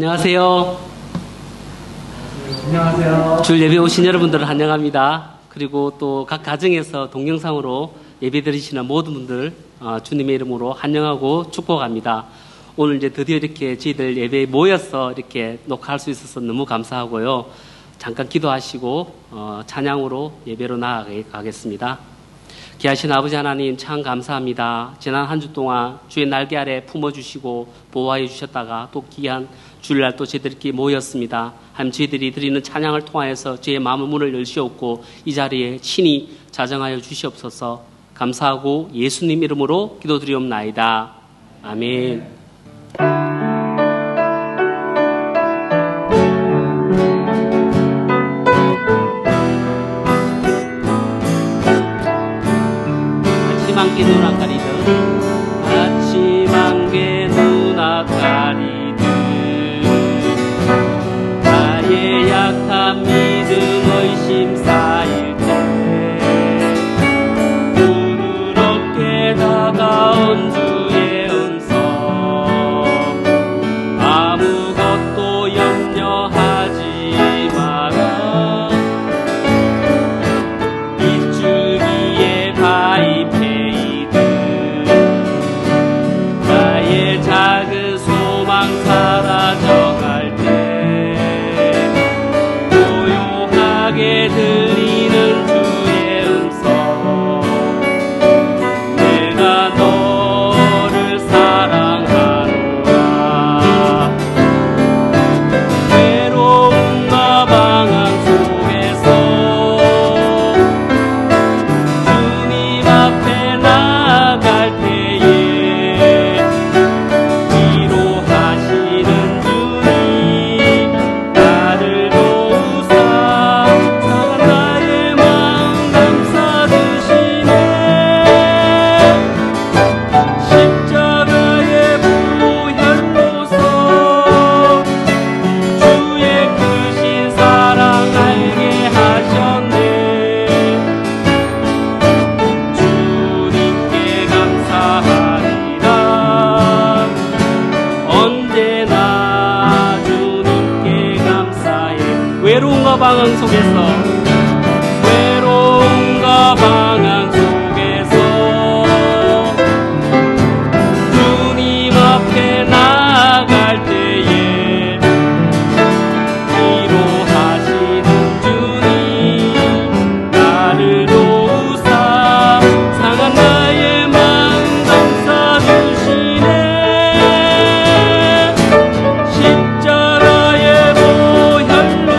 안녕하세요. 안녕하세요. 주일 예배 오신 여러분들을 환영합니다. 그리고 또 각 가정에서 동영상으로 예배 드리시는 모든 분들 주님의 이름으로 환영하고 축복합니다. 오늘 이제 드디어 이렇게 저희들 예배에 모여서 이렇게 녹화할 수 있어서 너무 감사하고요. 잠깐 기도하시고 찬양으로 예배로 나아가겠습니다. 귀하신 아버지 하나님 참 감사합니다. 지난 한 주 동안 주의 날개 아래 품어주시고 보호해 주셨다가 또 귀한 주일날 또 저희들끼리 모였습니다. 하나님 저희들이 드리는 찬양을 통하여서 저의 마음의 문을 열시옵고 이 자리에 친히 자정하여 주시옵소서. 감사하고 예수님 이름으로 기도드리옵나이다. 아멘. 아침 한개 눈 안 가리듯 아침 한개 눈 안 가리듯 나의 약한 믿음 의심 쌓일 때 부드럽게 다가온 주의 음성 아무것도 염려하지 마라 빗줄기에 가입해 작은 소망 사라져갈 때 고요하게 들리는 주의 음성 내가 너를 사랑하노라 외로움과 방황 속에서 주님 앞에 나아갈 때에 외로움과 방황 속에서 외로움과 방황 속에서 주님 앞에 나아갈 때에 위로하시는 주님 나를 도우사 상한 나의 마음 감싸 주시네 십자가의 보혈로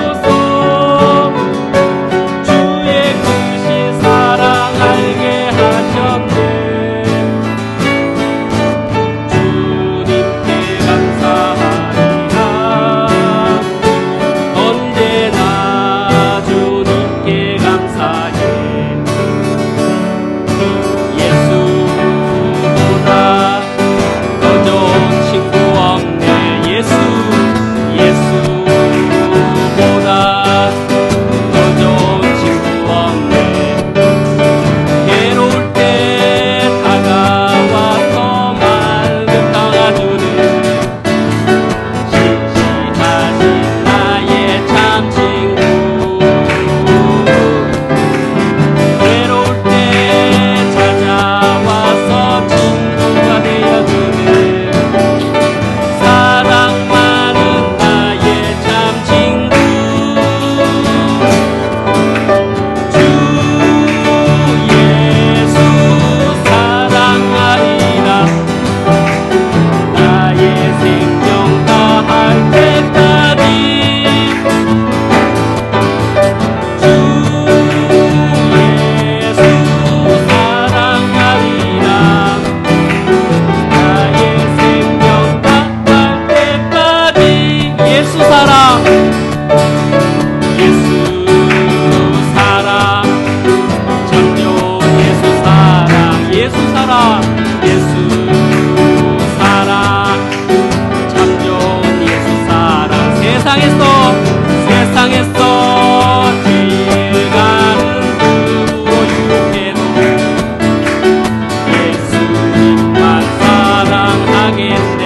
예수님만 사랑하겠네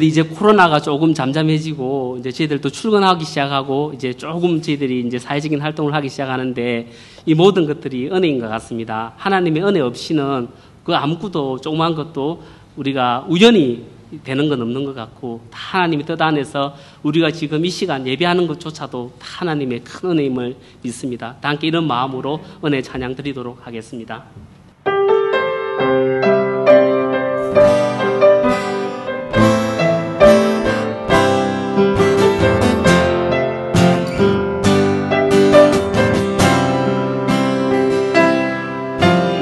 저희들 이제 코로나가 조금 잠잠해지고 이제 저희들도 출근하기 시작하고 이제 조금 저희들이 이제 사회적인 활동을 하기 시작하는데 이 모든 것들이 은혜인 것 같습니다. 하나님의 은혜 없이는 그 아무것도 조그만 것도 우리가 우연히 되는 건 없는 것 같고 다 하나님의 뜻 안에서 우리가 지금 이 시간 예배하는 것조차도 다 하나님의 큰 은혜임을 믿습니다. 다 함께 이런 마음으로 은혜 찬양 드리도록 하겠습니다.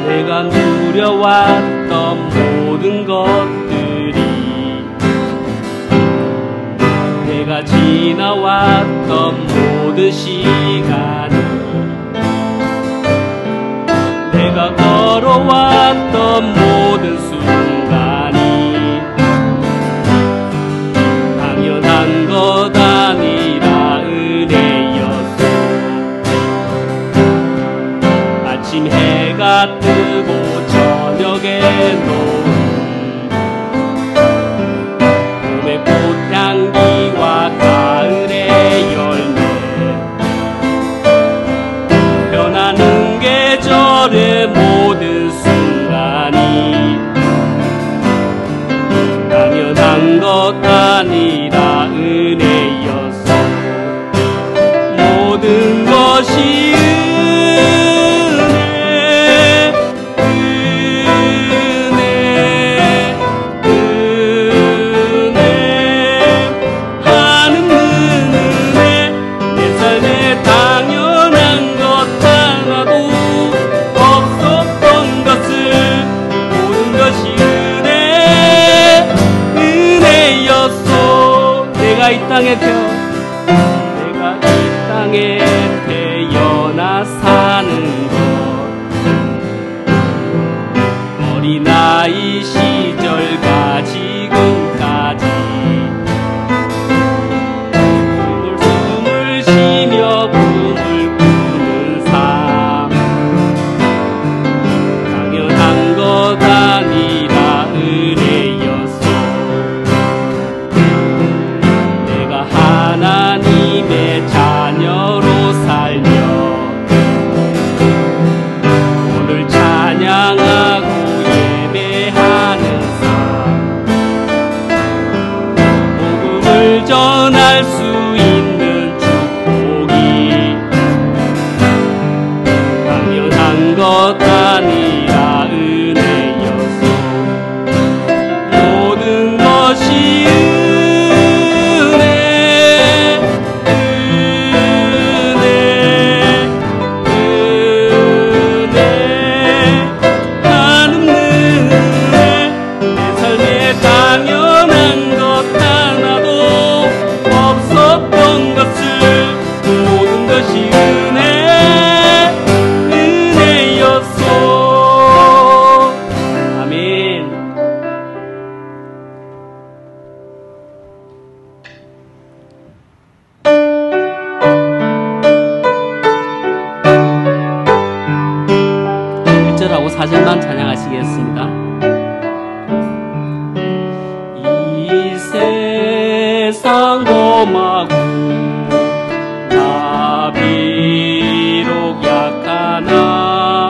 내가 누려왔던 모든 것들이 내가 지나왔던 모든 시간이 내가 걸어왔던 모든 순간이 당연한 것 아니라 은혜였어. 아침 해가 뜨고 저녁에 노을 봄의 꽃향기와 가을의 열매 변하는 계절의 모든 순간이 당연한 것 아니라 은혜였어. 모든 것이 이 땅에 내가 이 땅에 태어나 사는 것 어린아이 시절과 지금까지 숨을 쉬며 꿈을 꾸는 삶 당연한 것 아니라 은혜였어. 하나님의 자녀로 살며 오늘 찬양하고 예배하는 삶 복음을 전할 수 있는 축복이 당연한 것 아니라 은혜였어. 모든 것이 하고 4절만 찬양하시겠습니다. 이 세상 험하고 나 비록 약하나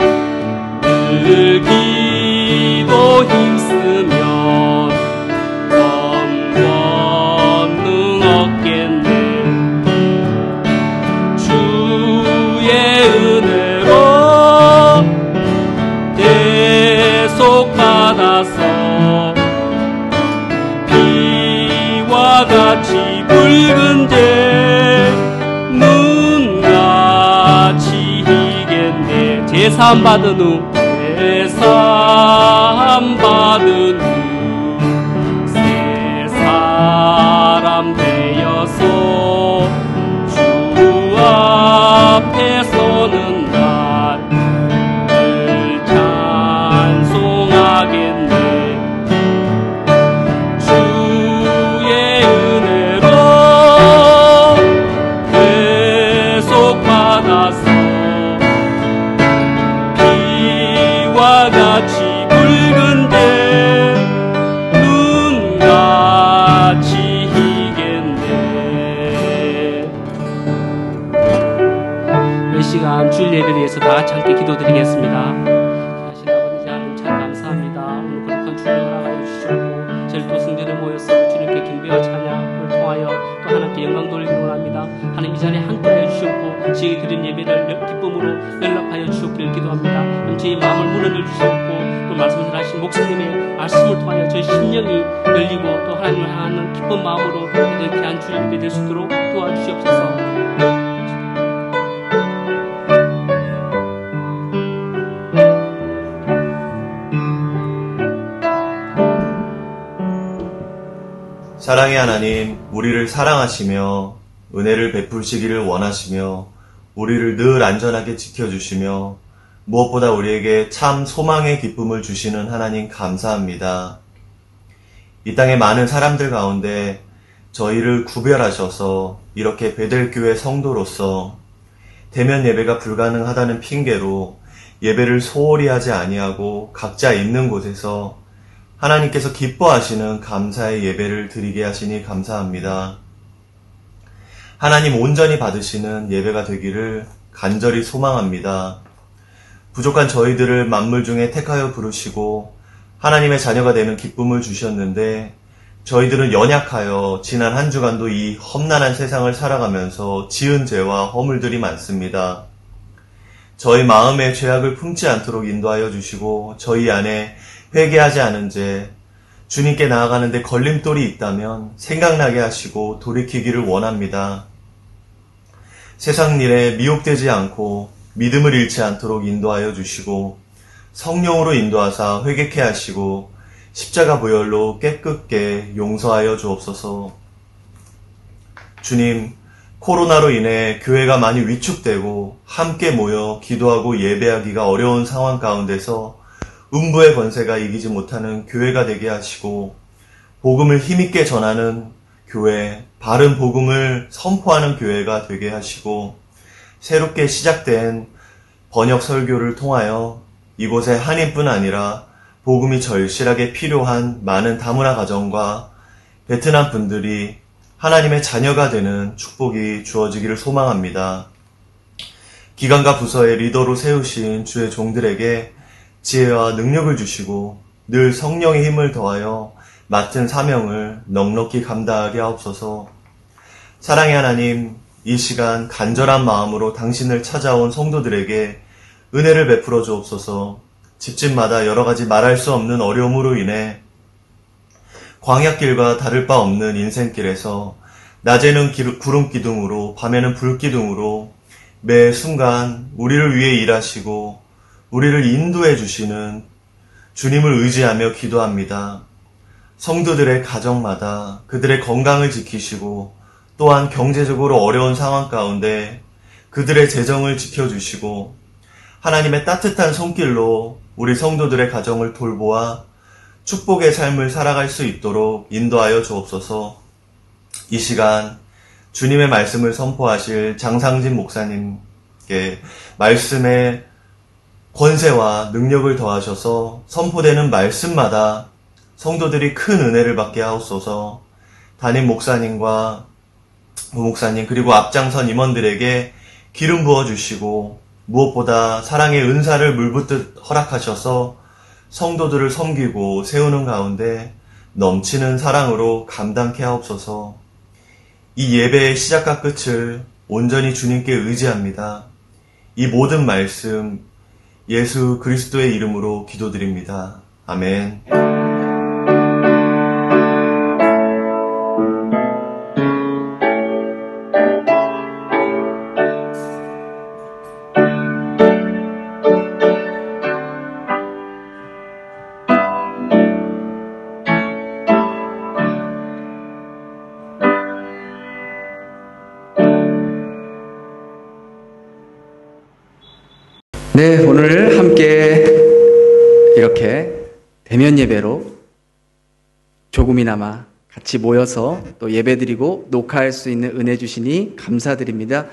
늘 기도 힘쓰면 권능 얻겠네. 주의 은혜로 받아서 비와 같이 붉은 재 눈같이 희겠네. 제사함 받은 후 제사함 받은 후 새 사람 되어서 주 앞에 서는 주의 은혜로 계속 받아서 비와 같이 붉은 데 위해서 다 같이 함께 기도드리겠습니다. 하신 아버지 하나님 참 감사합니다. 오늘 거룩한 주를 허락하여 주시고 저희 또 성전에 모여서 주님께 경배와 찬양을 통하여 또 하나님께 영광 돌리기를 원합니다. 하나님 이 자리에 함께하여 주시옵고 저희 드린 예배를 기쁨으로 연락하여 주시옵기를 기도합니다. 하나님 저희 마음을 문을 주시옵고 또 말씀을 하신 목사님의 말씀을 통하여 저희 심령이 열리고 또 하나님을 향하는 기쁜 마음으로 이렇게 한 주일 예배 될 수 있도록 도와주시옵소서. 사랑의 하나님, 우리를 사랑하시며 은혜를 베푸시기를 원하시며 우리를 늘 안전하게 지켜주시며 무엇보다 우리에게 참 소망의 기쁨을 주시는 하나님 감사합니다. 이 땅의 많은 사람들 가운데 저희를 구별하셔서 이렇게 베델교회 성도로서 대면 예배가 불가능하다는 핑계로 예배를 소홀히 하지 아니하고 각자 있는 곳에서 하나님께서 기뻐하시는 감사의 예배를 드리게 하시니 감사합니다. 하나님 온전히 받으시는 예배가 되기를 간절히 소망합니다. 부족한 저희들을 만물 중에 택하여 부르시고 하나님의 자녀가 되는 기쁨을 주셨는데 저희들은 연약하여 지난 한 주간도 이 험난한 세상을 살아가면서 지은 죄와 허물들이 많습니다. 저희 마음의 죄악을 품지 않도록 인도하여 주시고 저희 안에 회개하지 않은 죄, 주님께 나아가는데 걸림돌이 있다면 생각나게 하시고 돌이키기를 원합니다. 세상 일에 미혹되지 않고 믿음을 잃지 않도록 인도하여 주시고 성령으로 인도하사 회개케 하시고 십자가 보혈로 깨끗게 용서하여 주옵소서. 주님, 코로나로 인해 교회가 많이 위축되고 함께 모여 기도하고 예배하기가 어려운 상황 가운데서 음부의 권세가 이기지 못하는 교회가 되게 하시고 복음을 힘있게 전하는 교회, 바른 복음을 선포하는 교회가 되게 하시고 새롭게 시작된 번역 설교를 통하여 이곳에 한인뿐 아니라 복음이 절실하게 필요한 많은 다문화 가정과 베트남 분들이 하나님의 자녀가 되는 축복이 주어지기를 소망합니다. 기관과 부서의 리더로 세우신 주의 종들에게 지혜와 능력을 주시고 늘 성령의 힘을 더하여 맡은 사명을 넉넉히 감당하게 하옵소서. 사랑의 하나님, 이 시간 간절한 마음으로 당신을 찾아온 성도들에게 은혜를 베풀어 주옵소서. 집집마다 여러 가지 말할 수 없는 어려움으로 인해 광야길과 다를 바 없는 인생길에서 낮에는 구름 기둥으로 밤에는 불 기둥으로 매 순간 우리를 위해 일하시고 우리를 인도해 주시는 주님을 의지하며 기도합니다. 성도들의 가정마다 그들의 건강을 지키시고 또한 경제적으로 어려운 상황 가운데 그들의 재정을 지켜주시고 하나님의 따뜻한 손길로 우리 성도들의 가정을 돌보아 축복의 삶을 살아갈 수 있도록 인도하여 주옵소서. 이 시간 주님의 말씀을 선포하실 장상진 목사님께 말씀의 권세와 능력을 더하셔서 선포되는 말씀마다 성도들이 큰 은혜를 받게 하옵소서. 담임 목사님과 부목사님 그리고 앞장선 임원들에게 기름 부어주시고 무엇보다 사랑의 은사를 물붓듯 허락하셔서 성도들을 섬기고 세우는 가운데 넘치는 사랑으로 감당케 하옵소서. 이 예배의 시작과 끝을 온전히 주님께 의지합니다. 이 모든 말씀 예수 그리스도의 이름으로 기도드립니다. 아멘. 네, 오늘 함께 이렇게 대면 예배로 조금이나마 같이 모여서 또 예배드리고 녹화할 수 있는 은혜 주시니 감사드립니다.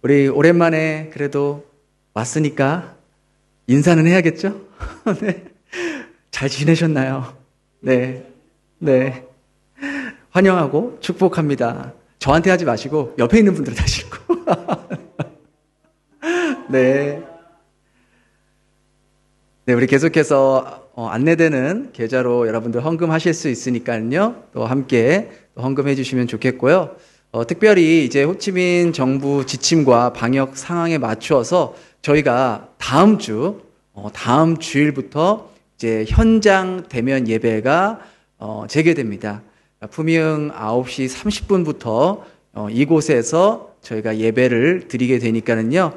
우리 오랜만에 그래도 왔으니까 인사는 해야겠죠? 네. 잘 지내셨나요? 네. 네. 환영하고 축복합니다. 저한테 하지 마시고 옆에 있는 분들한테 하시고. 네. 네, 우리 계속해서 안내되는 계좌로 여러분들 헌금하실 수 있으니까요. 또 함께 헌금해 주시면 좋겠고요. 특별히 이제 호치민 정부 지침과 방역 상황에 맞추어서 저희가 다음 주일부터 이제 현장 대면 예배가 재개됩니다. 푸미흥 9시 30분부터 이곳에서 저희가 예배를 드리게 되니까는요.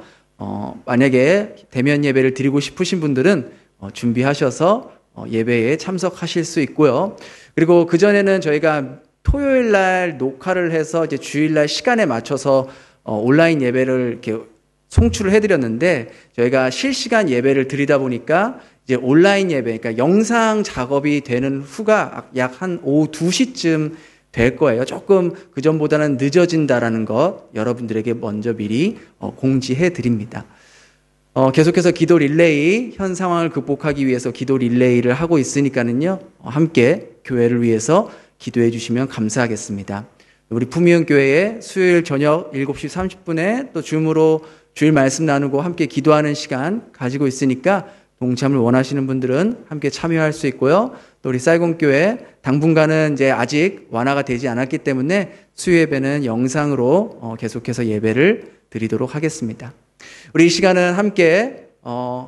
만약에 대면 예배를 드리고 싶으신 분들은 준비하셔서 예배에 참석하실 수 있고요. 그리고 그전에는 저희가 토요일 날 녹화를 해서 이제 주일 날 시간에 맞춰서 온라인 예배를 이렇게 송출을 해드렸는데 저희가 실시간 예배를 드리다 보니까 이제 온라인 예배, 그러니까 영상 작업이 되는 후가 약 한 오후 2시쯤 될 거예요. 조금 그전보다는 늦어진다라는 것 여러분들에게 먼저 미리 공지해 드립니다. 계속해서 기도 릴레이, 현 상황을 극복하기 위해서 기도 릴레이를 하고 있으니까는요. 함께 교회를 위해서 기도해 주시면 감사하겠습니다. 우리 푸미흥 교회에 수요일 저녁 7시 30분에 또 줌으로 주일 말씀 나누고 함께 기도하는 시간 가지고 있으니까 동참을 원하시는 분들은 함께 참여할 수 있고요. 또 우리 쌀공교회 당분간은 이제 아직 완화가 되지 않았기 때문에 수요 예배는 영상으로 계속해서 예배를 드리도록 하겠습니다. 우리 이 시간은 함께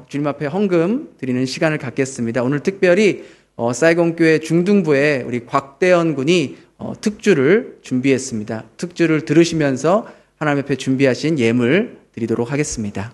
주님 앞에 헌금 드리는 시간을 갖겠습니다. 오늘 특별히 쌀공교회 중등부에 우리 곽대현 군이 특주를 준비했습니다. 특주를 들으시면서 하나님 앞에 준비하신 예물 드리도록 하겠습니다.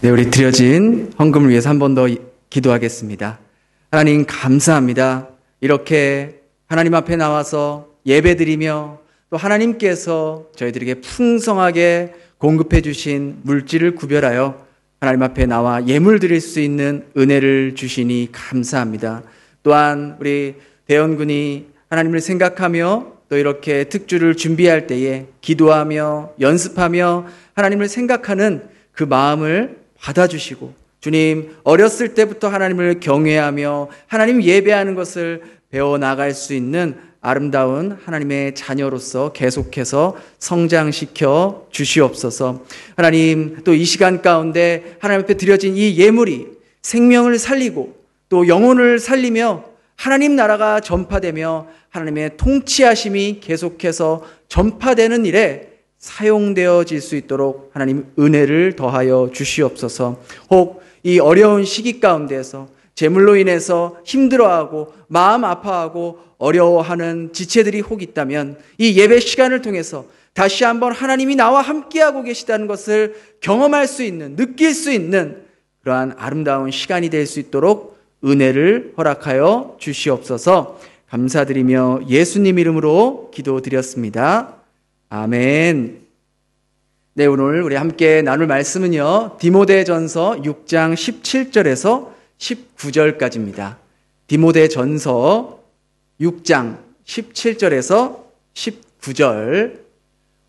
네, 우리 드려진 헌금을 위해서 한 번 더 기도하겠습니다. 하나님 감사합니다. 이렇게 하나님 앞에 나와서 예배드리며 또 하나님께서 저희들에게 풍성하게 공급해 주신 물질을 구별하여 하나님 앞에 나와 예물 드릴 수 있는 은혜를 주시니 감사합니다. 또한 우리 대현군이 하나님을 생각하며 또 이렇게 특주를 준비할 때에 기도하며 연습하며 하나님을 생각하는 그 마음을 받아주시고 주님 어렸을 때부터 하나님을 경외하며 하나님 예배하는 것을 배워나갈 수 있는 아름다운 하나님의 자녀로서 계속해서 성장시켜 주시옵소서. 하나님 또 이 시간 가운데 하나님 앞에 드려진 이 예물이 생명을 살리고 또 영혼을 살리며 하나님 나라가 전파되며 하나님의 통치하심이 계속해서 전파되는 일에 사용되어질 수 있도록 하나님 은혜를 더하여 주시옵소서. 혹 이 어려운 시기 가운데에서 재물로 인해서 힘들어하고 마음 아파하고 어려워하는 지체들이 혹 있다면 이 예배 시간을 통해서 다시 한번 하나님이 나와 함께하고 계시다는 것을 경험할 수 있는, 느낄 수 있는 그러한 아름다운 시간이 될 수 있도록 은혜를 허락하여 주시옵소서. 감사드리며 예수님 이름으로 기도드렸습니다. 아멘. 네, 오늘 우리 함께 나눌 말씀은요, 디모데전서 6장 17절에서 19절까지입니다. 디모데전서 6장 17절에서 19절.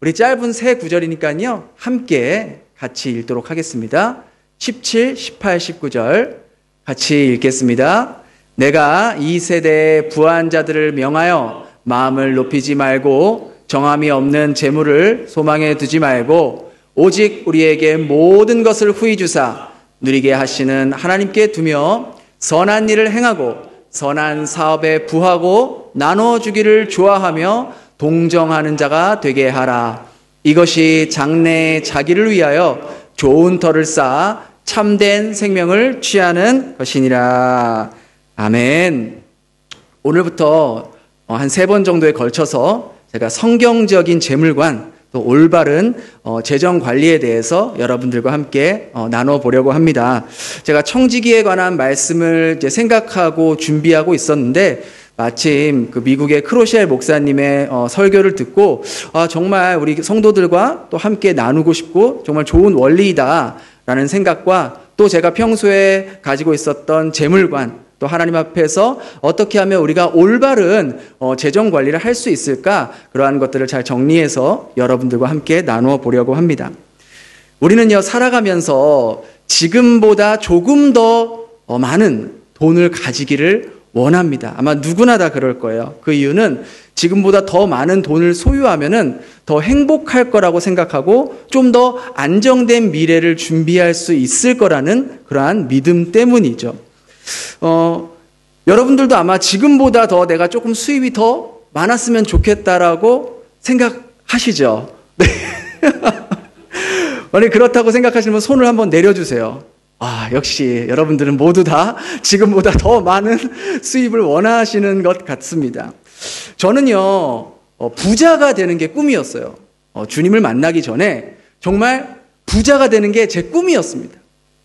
우리 짧은 세 구절이니까요, 함께 같이 읽도록 하겠습니다. 17, 18, 19절 같이 읽겠습니다. 내가 이 세대의 부한 자들을 명하여 마음을 높이지 말고 정함이 없는 재물을 소망에 두지 말고 오직 우리에게 모든 것을 후히 주사 누리게 하시는 하나님께 두며 선한 일을 행하고 선한 사업에 부하고 나눠주기를 좋아하며 동정하는 자가 되게 하라. 이것이 장래의 자기를 위하여 좋은 터를 쌓아 참된 생명을 취하는 것이니라. 아멘. 오늘부터 한 3번 정도에 걸쳐서 제가 성경적인 재물관 또 올바른 재정 관리에 대해서 여러분들과 함께 나눠보려고 합니다. 제가 청지기에 관한 말씀을 이제 생각하고 준비하고 있었는데 마침 그 미국의 크로시엘 목사님의 설교를 듣고 정말 우리 성도들과 또 함께 나누고 싶고 정말 좋은 원리이다라는 생각과 또 제가 평소에 가지고 있었던 재물관 또 하나님 앞에서 어떻게 하면 우리가 올바른 재정 관리를 할 수 있을까 그러한 것들을 잘 정리해서 여러분들과 함께 나누어 보려고 합니다. 우리는요 살아가면서 지금보다 조금 더 많은 돈을 가지기를 원합니다. 아마 누구나 다 그럴 거예요. 그 이유는 지금보다 더 많은 돈을 소유하면은 더 행복할 거라고 생각하고 좀 더 안정된 미래를 준비할 수 있을 거라는 그러한 믿음 때문이죠. 여러분들도 아마 지금보다 더 내가 조금 수입이 더 많았으면 좋겠다라고 생각하시죠? 네. 만약 그렇다고 생각하시는 분 손을 한번 내려주세요. 역시 여러분들은 모두 다 지금보다 더 많은 수입을 원하시는 것 같습니다. 저는요, 부자가 되는 게 꿈이었어요. 주님을 만나기 전에 정말 부자가 되는 게 제 꿈이었습니다.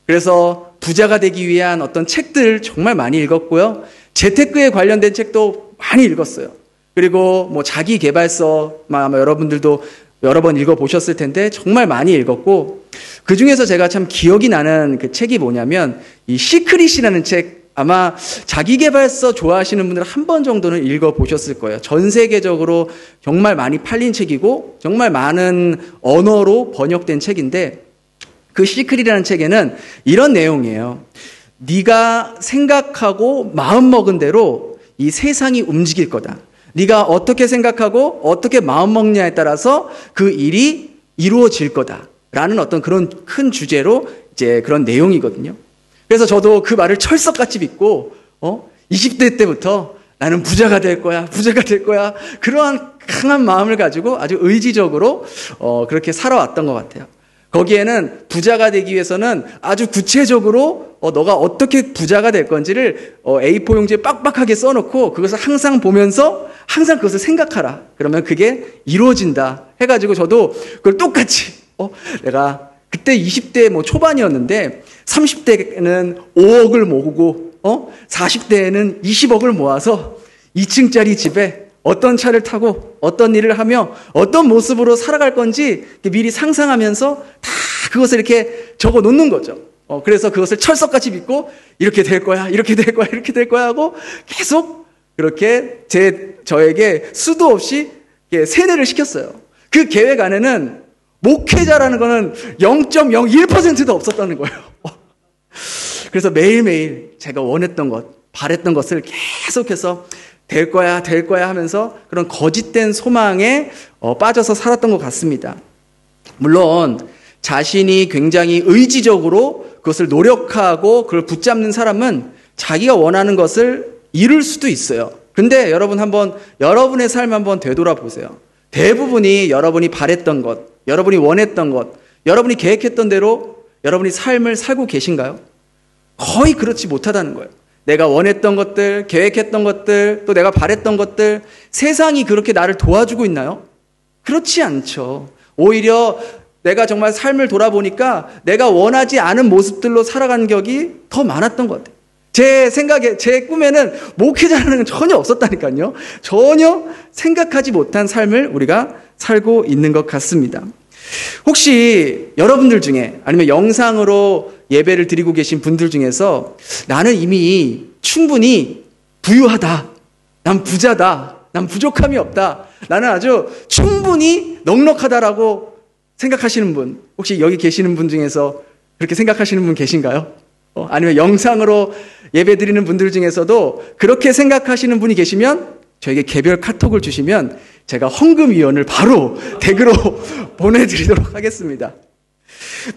그래서 부자가 되기 위한 어떤 책들 정말 많이 읽었고요. 재테크에 관련된 책도 많이 읽었어요. 그리고 뭐 자기계발서 아마 여러분들도 여러 번 읽어보셨을 텐데 정말 많이 읽었고 그 중에서 제가 참 기억이 나는 그 책이 뭐냐면 이 시크릿이라는 책 아마 자기계발서 좋아하시는 분들은 한 번 정도는 읽어보셨을 거예요. 전 세계적으로 정말 많이 팔린 책이고 정말 많은 언어로 번역된 책인데 그 시크릿이라는 책에는 이런 내용이에요. 네가 생각하고 마음먹은 대로 이 세상이 움직일 거다. 네가 어떻게 생각하고 어떻게 마음먹냐에 따라서 그 일이 이루어질 거다라는 어떤 그런 큰 주제로 이제 그런 내용이거든요. 그래서 저도 그 말을 철석같이 믿고 20대 때부터 나는 부자가 될 거야, 부자가 될 거야. 그러한 강한 마음을 가지고 아주 의지적으로 그렇게 살아왔던 것 같아요. 거기에는 부자가 되기 위해서는 아주 구체적으로 너가 어떻게 부자가 될 건지를 A4 용지에 빡빡하게 써놓고 그것을 항상 보면서 항상 그것을 생각하라. 그러면 그게 이루어진다 해가지고 저도 그걸 똑같이 내가 그때 20대 뭐 초반이었는데 30대에는 5억을 모으고 40대에는 20억을 모아서 2층짜리 집에 어떤 차를 타고 어떤 일을 하며 어떤 모습으로 살아갈 건지 미리 상상하면서 다 그것을 이렇게 적어 놓는 거죠. 그래서 그것을 철석같이 믿고 이렇게 될 거야, 이렇게 될 거야, 이렇게 될 거야 하고 계속 그렇게 저에게 수도 없이 세뇌를 시켰어요. 그 계획 안에는 목회자라는 거는 0.01%도 없었다는 거예요. 그래서 매일매일 제가 원했던 것, 바랬던 것을 계속해서 될 거야, 될 거야 하면서 그런 거짓된 소망에 빠져서 살았던 것 같습니다. 물론 자신이 굉장히 의지적으로 그것을 노력하고 그걸 붙잡는 사람은 자기가 원하는 것을 이룰 수도 있어요. 근데 여러분 한번 여러분의 삶 한번 되돌아보세요. 대부분이 여러분이 바랬던 것, 여러분이 원했던 것, 여러분이 계획했던 대로 여러분이 삶을 살고 계신가요? 거의 그렇지 못하다는 거예요. 내가 원했던 것들, 계획했던 것들, 또 내가 바랬던 것들, 세상이 그렇게 나를 도와주고 있나요? 그렇지 않죠. 오히려 내가 정말 삶을 돌아보니까 내가 원하지 않은 모습들로 살아간 격이 더 많았던 것 같아요. 제 생각에, 제 꿈에는 목회자라는 건 전혀 없었다니까요. 전혀 생각하지 못한 삶을 우리가 살고 있는 것 같습니다. 혹시 여러분들 중에 아니면 영상으로 예배를 드리고 계신 분들 중에서 나는 이미 충분히 부유하다, 난 부자다, 난 부족함이 없다, 나는 아주 충분히 넉넉하다라고 생각하시는 분, 혹시 여기 계시는 분 중에서 그렇게 생각하시는 분 계신가요? 아니면 영상으로 예배 드리는 분들 중에서도 그렇게 생각하시는 분이 계시면 저에게 개별 카톡을 주시면 제가 헌금위원을 바로 댁으로 보내드리도록 하겠습니다.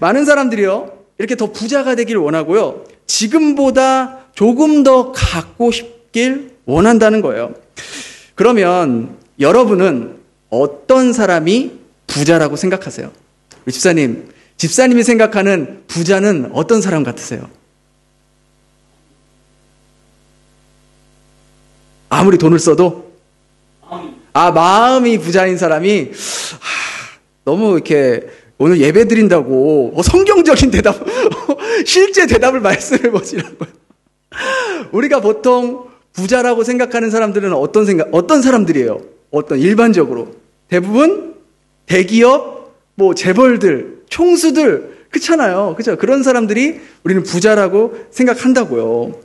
많은 사람들이요, 이렇게 더 부자가 되길 원하고요, 지금보다 조금 더 갖고 싶길 원한다는 거예요. 그러면 여러분은 어떤 사람이 부자라고 생각하세요? 우리 집사님이 생각하는 부자는 어떤 사람 같으세요? 아무리 돈을 써도? 마음이 부자인 사람이, 너무 이렇게 오늘 예배 드린다고 성경적인 대답, 실제 대답을 말씀해 보시라고요. 우리가 보통 부자라고 생각하는 사람들은 어떤 사람들이에요? 일반적으로. 대부분 대기업, 재벌들, 총수들, 그렇잖아요. 그죠? 그런 사람들이 우리는 부자라고 생각한다고요.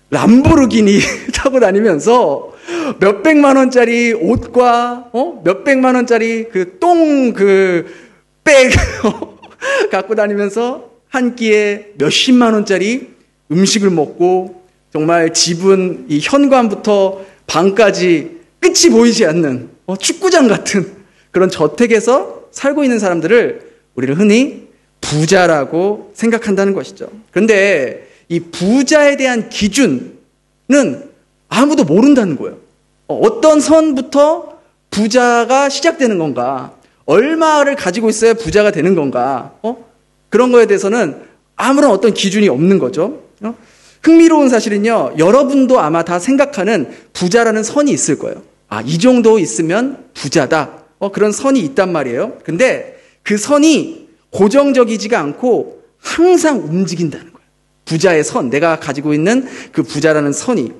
람보르기니 타고 다니면서 몇백만 원짜리 옷과 몇백만 원짜리 백 갖고 다니면서 한 끼에 몇십만 원짜리 음식을 먹고, 정말 집은 이 현관부터 방까지 끝이 보이지 않는 축구장 같은 그런 저택에서 살고 있는 사람들을 우리는 흔히 부자라고 생각한다는 것이죠. 그런데 이 부자에 대한 기준은 아무도 모른다는 거예요. 어떤 선부터 부자가 시작되는 건가? 얼마를 가지고 있어야 부자가 되는 건가? 그런 거에 대해서는 아무런 어떤 기준이 없는 거죠. 흥미로운 사실은요, 여러분도 아마 다 생각하는 부자라는 선이 있을 거예요. 이 정도 있으면 부자다. 그런 선이 있단 말이에요. 근데 그 선이 고정적이지가 않고 항상 움직인다는 거예요. 부자의 선, 내가 가지고 있는 그 부자라는 선이.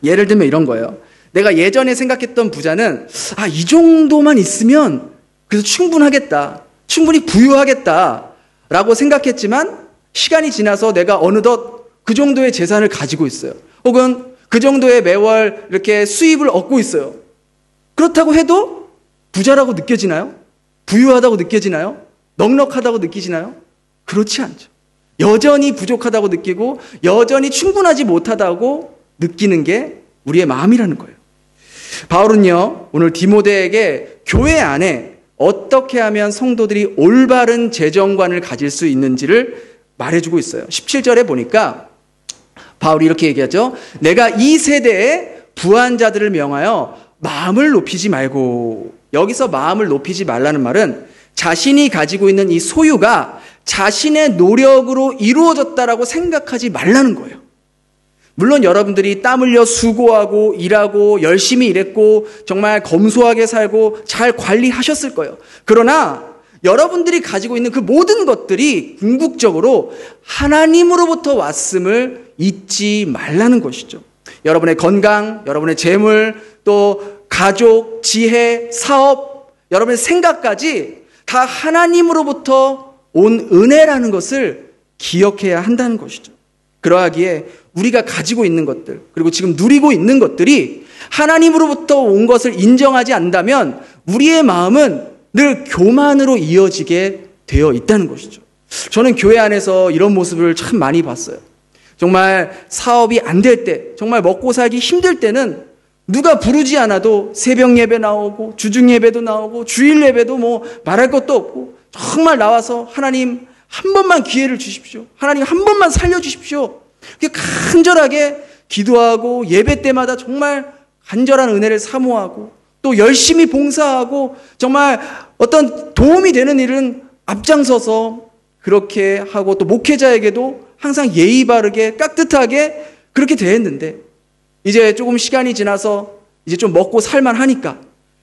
예를 들면 이런 거예요. 내가 예전에 생각했던 부자는 이 정도만 있으면 그래서 충분하겠다, 충분히 부유하겠다 라고 생각했지만, 시간이 지나서 내가 어느덧 그 정도의 재산을 가지고 있어요. 혹은 그 정도의 매월 이렇게 수입을 얻고 있어요. 그렇다고 해도 부자라고 느껴지나요? 부유하다고 느껴지나요? 넉넉하다고 느끼시나요? 그렇지 않죠. 여전히 부족하다고 느끼고 여전히 충분하지 못하다고 느끼는 게 우리의 마음이라는 거예요. 바울은요, 오늘 디모데에게 교회 안에 어떻게 하면 성도들이 올바른 재정관을 가질 수 있는지를 말해주고 있어요. 17절에 보니까 바울이 이렇게 얘기하죠. 내가 이 세대의 부한 자들을 명하여 마음을 높이지 말고, 여기서 마음을 높이지 말라는 말은 자신이 가지고 있는 이 소유가 자신의 노력으로 이루어졌다라고 생각하지 말라는 거예요. 물론 여러분들이 땀 흘려 수고하고 일하고 열심히 일했고 정말 검소하게 살고 잘 관리하셨을 거예요. 그러나 여러분들이 가지고 있는 그 모든 것들이 궁극적으로 하나님으로부터 왔음을 잊지 말라는 것이죠. 여러분의 건강, 여러분의 재물, 또 가족, 지혜, 사업, 여러분의 생각까지 다 하나님으로부터 온 은혜라는 것을 기억해야 한다는 것이죠. 그러하기에 우리가 가지고 있는 것들, 그리고 지금 누리고 있는 것들이 하나님으로부터 온 것을 인정하지 않는다면 우리의 마음은 늘 교만으로 이어지게 되어 있다는 것이죠. 저는 교회 안에서 이런 모습을 참 많이 봤어요. 정말 사업이 안 될 때, 정말 먹고 살기 힘들 때는 누가 부르지 않아도 새벽 예배 나오고 주중 예배도 나오고 주일 예배도 말할 것도 없고 정말 나와서 하나님 한 번만 기회를 주십시오. 하나님 한 번만 살려주십시오. 간절하게 기도하고 예배 때마다 정말 간절한 은혜를 사모하고 또 열심히 봉사하고 정말 어떤 도움이 되는 일은 앞장서서 그렇게 하고, 또 목회자에게도 항상 예의 바르게 깍듯하게 그렇게 대했는데, 이제 조금 시간이 지나서 이제 좀 먹고 살만 하니까,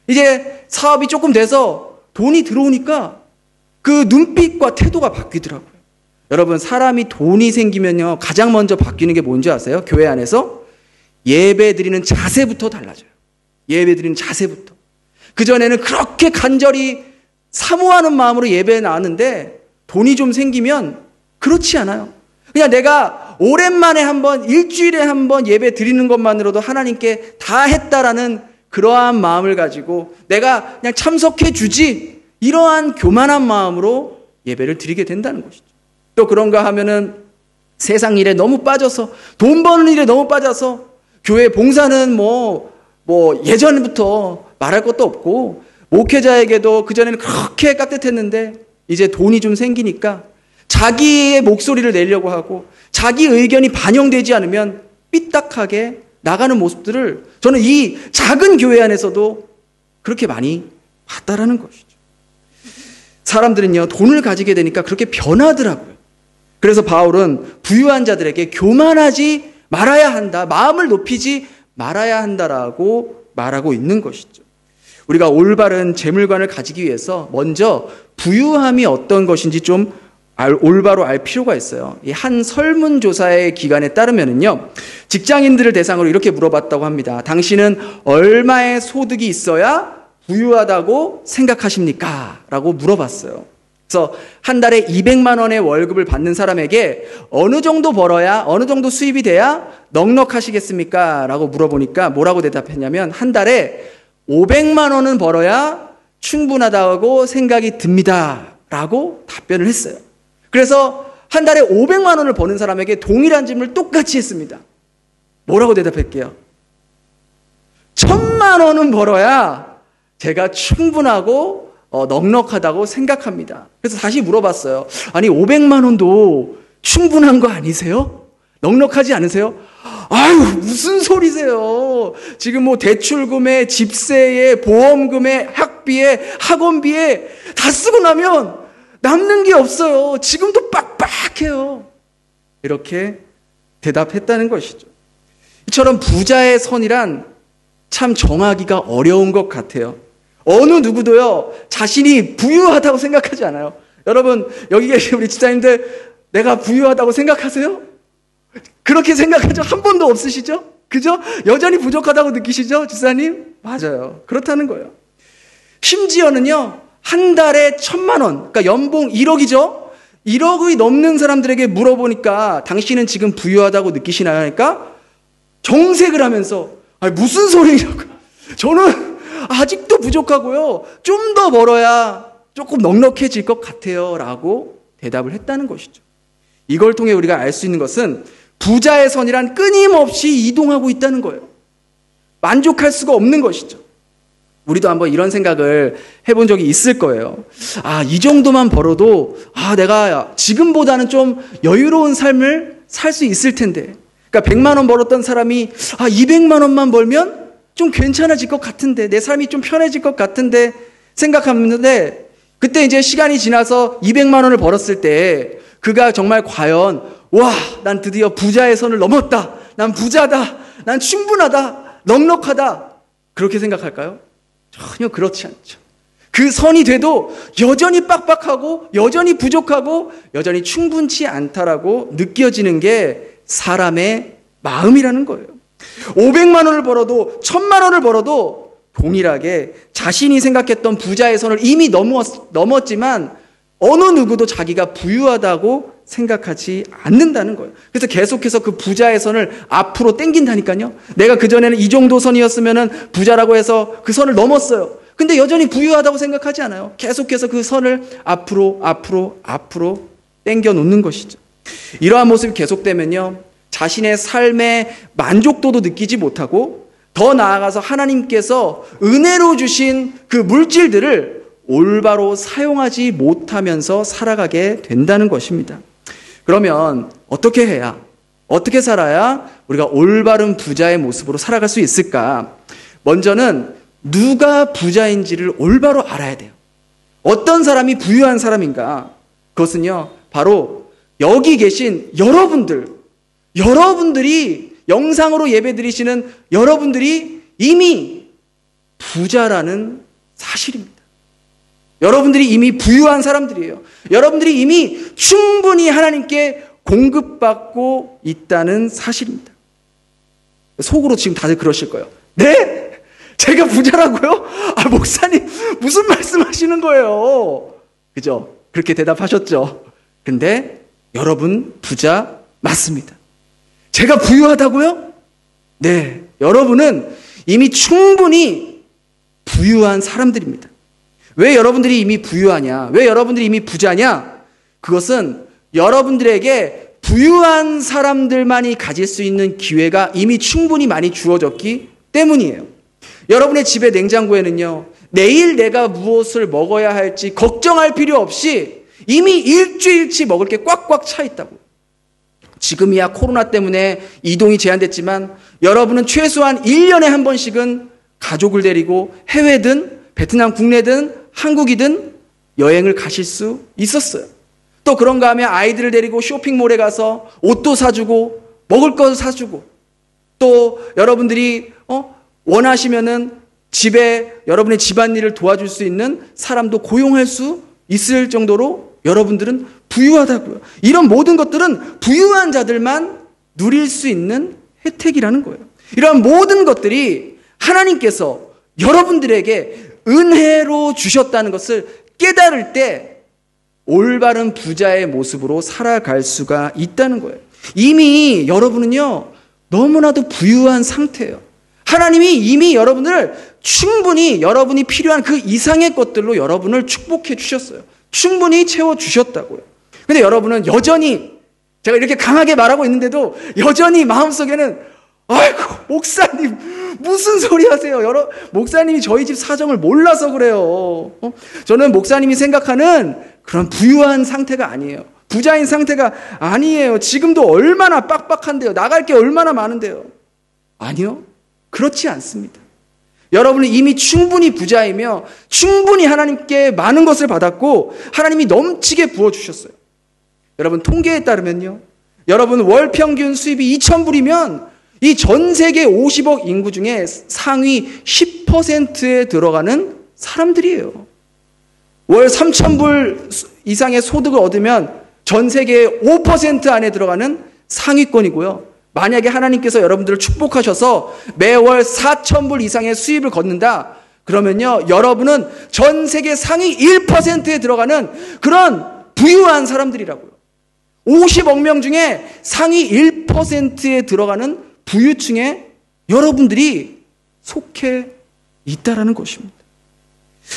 이제 사업이 조금 돼서 돈이 들어오니까 그 눈빛과 태도가 바뀌더라고요. 여러분, 사람이 돈이 생기면요, 가장 먼저 바뀌는 게 뭔지 아세요? 교회 안에서 예배 드리는 자세부터 달라져요. 예배 드리는 자세부터. 그전에는 그렇게 간절히 사모하는 마음으로 예배에 나왔는데 돈이 좀 생기면 그렇지 않아요. 그냥 내가 오랜만에 한번, 일주일에 한번 예배 드리는 것만으로도 하나님께 다 했다라는 그러한 마음을 가지고 내가 그냥 참석해 주지, 이러한 교만한 마음으로 예배를 드리게 된다는 것이죠. 또 그런가 하면은 세상 일에 너무 빠져서, 돈 버는 일에 너무 빠져서 교회 봉사는 뭐 예전부터 말할 것도 없고 목회자에게도 그전에는 그렇게 깍듯했는데 이제 돈이 좀 생기니까 자기의 목소리를 내려고 하고 자기 의견이 반영되지 않으면 삐딱하게 나가는 모습들을 저는 이 작은 교회 안에서도 그렇게 많이 봤다라는 것이죠. 사람들은요, 돈을 가지게 되니까 그렇게 변하더라고요. 그래서 바울은 부유한 자들에게 교만하지 말아야 한다, 마음을 높이지 말아야 한다라고 말하고 있는 것이죠. 우리가 올바른 재물관을 가지기 위해서 먼저 부유함이 어떤 것인지 좀 올바로 알 필요가 있어요. 이 한 설문조사의 기관에 따르면요, 직장인들을 대상으로 이렇게 물어봤다고 합니다. 당신은 얼마의 소득이 있어야 부유하다고 생각하십니까? 라고 물어봤어요. 그래서 한 달에 200만 원의 월급을 받는 사람에게 어느 정도 벌어야, 어느 정도 수입이 돼야 넉넉하시겠습니까? 라고 물어보니까 뭐라고 대답했냐면 한 달에 500만 원은 벌어야 충분하다고 생각이 듭니다. 라고 답변을 했어요. 그래서 한 달에 500만 원을 버는 사람에게 동일한 질문을 똑같이 했습니다. 뭐라고 대답할게요? 1000만 원은 벌어야 제가 충분하고 넉넉하다고 생각합니다. 그래서 다시 물어봤어요. 아니 500만 원도 충분한 거 아니세요? 넉넉하지 않으세요? 아유, 무슨 소리세요? 지금 뭐 대출금에, 집세에, 보험금에, 학비에, 학원비에 다 쓰고 나면 남는 게 없어요. 지금도 빡빡해요. 이렇게 대답했다는 것이죠. 이처럼 부자의 선이란 참 정하기가 어려운 것 같아요. 어느 누구도요, 자신이 부유하다고 생각하지 않아요. 여러분, 여기 계신 우리 집사님들, 내가 부유하다고 생각하세요? 그렇게 생각한 적 한 번도 없으시죠? 그죠? 여전히 부족하다고 느끼시죠? 집사님? 맞아요. 그렇다는 거예요. 심지어는요, 한 달에 1000만 원, 그러니까 연봉 1억이죠? 1억이 넘는 사람들에게 물어보니까 당신은 지금 부유하다고 느끼시나요? 하니까 정색을 하면서, 아니, 무슨 소리냐고. 저는 아직도 부족하고요. 좀 더 벌어야 조금 넉넉해질 것 같아요. 라고 대답을 했다는 것이죠. 이걸 통해 우리가 알 수 있는 것은 부자의 선이란 끊임없이 이동하고 있다는 거예요. 만족할 수가 없는 것이죠. 우리도 한번 이런 생각을 해본 적이 있을 거예요. 아, 이 정도만 벌어도 내가 지금보다는 좀 여유로운 삶을 살 수 있을 텐데. 그러니까 100만 원 벌었던 사람이 200만 원만 벌면 좀 괜찮아질 것 같은데, 내 삶이 좀 편해질 것 같은데 생각하는데, 그때 이제 시간이 지나서 200만 원을 벌었을 때 그가 정말 과연 난 드디어 부자의 선을 넘었다, 난 부자다, 난 충분하다, 넉넉하다, 그렇게 생각할까요? 전혀 그렇지 않죠. 그 선이 돼도 여전히 빡빡하고 여전히 부족하고 여전히 충분치 않다라고 느껴지는 게 사람의 마음이라는 거예요. 500만 원을 벌어도 1000만 원을 벌어도 동일하게 자신이 생각했던 부자의 선을 이미 넘었지만 어느 누구도 자기가 부유하다고 생각하지 않는다는 거예요. 그래서 계속해서 그 부자의 선을 앞으로 당긴다니까요. 내가 그전에는 이 정도 선이었으면 부자라고 해서 그 선을 넘었어요. 근데 여전히 부유하다고 생각하지 않아요. 계속해서 그 선을 앞으로 당겨 놓는 것이죠. 이러한 모습이 계속되면요, 자신의 삶의 만족도도 느끼지 못하고 더 나아가서 하나님께서 은혜로 주신 그 물질들을 올바로 사용하지 못하면서 살아가게 된다는 것입니다. 그러면 어떻게 해야, 어떻게 살아야 우리가 올바른 부자의 모습으로 살아갈 수 있을까? 먼저는 누가 부자인지를 올바로 알아야 돼요. 어떤 사람이 부유한 사람인가? 그것은요, 바로 여기 계신 여러분들이 영상으로 예배드리시는 여러분들이 이미 부자라는 사실입니다. 여러분들이 이미 부유한 사람들이에요. 여러분들이 이미 충분히 하나님께 공급받고 있다는 사실입니다. 속으로 지금 다들 그러실 거예요. 네? 제가 부자라고요? 목사님 무슨 말씀하시는 거예요? 그죠? 그렇게 대답하셨죠? 근데 여러분 부자 맞습니다. 제가 부유하다고요? 네, 여러분은 이미 충분히 부유한 사람들입니다. 왜 여러분들이 이미 부유하냐? 왜 여러분들이 이미 부자냐? 그것은 여러분들에게 부유한 사람들만이 가질 수 있는 기회가 이미 충분히 많이 주어졌기 때문이에요. 여러분의 집의 냉장고에는요, 내일 내가 무엇을 먹어야 할지 걱정할 필요 없이 이미 일주일치 먹을 게 꽉꽉 차 있다고. 지금이야 코로나 때문에 이동이 제한됐지만 여러분은 최소한 1년에 한 번씩은 가족을 데리고 해외든 베트남 국내든 한국이든 여행을 가실 수 있었어요. 또 그런가 하면 아이들을 데리고 쇼핑몰에 가서 옷도 사주고 먹을 것도 사주고, 또 여러분들이 원하시면은 집에 여러분의 집안일을 도와줄 수 있는 사람도 고용할 수 있을 정도로 여러분들은 부유하다고요. 이런 모든 것들은 부유한 자들만 누릴 수 있는 혜택이라는 거예요. 이런 모든 것들이 하나님께서 여러분들에게 은혜로 주셨다는 것을 깨달을 때 올바른 부자의 모습으로 살아갈 수가 있다는 거예요. 이미 여러분은요, 너무나도 부유한 상태예요. 하나님이 이미 여러분을 충분히 여러분이 필요한 그 이상의 것들로 여러분을 축복해 주셨어요. 충분히 채워주셨다고요. 근데 여러분은 여전히, 제가 이렇게 강하게 말하고 있는데도 여전히 마음속에는, 아이고, 목사님, 무슨 소리 하세요? 목사님이 저희 집 사정을 몰라서 그래요. 저는 목사님이 생각하는 그런 부유한 상태가 아니에요. 부자인 상태가 아니에요. 지금도 얼마나 빡빡한데요. 나갈 게 얼마나 많은데요. 아니요. 그렇지 않습니다. 여러분은 이미 충분히 부자이며 충분히 하나님께 많은 것을 받았고 하나님이 넘치게 부어주셨어요. 여러분, 통계에 따르면요, 여러분 월 평균 수입이 2,000불이면 이 전 세계 50억 인구 중에 상위 10%에 들어가는 사람들이에요. 월 3,000불 이상의 소득을 얻으면 전 세계의 5% 안에 들어가는 상위권이고요. 만약에 하나님께서 여러분들을 축복하셔서 매월 4,000불 이상의 수입을 걷는다, 그러면요, 여러분은 전 세계 상위 1%에 들어가는 그런 부유한 사람들이라고요. 50억 명 중에 상위 1%에 들어가는 부유층에 여러분들이 속해 있다라는 것입니다.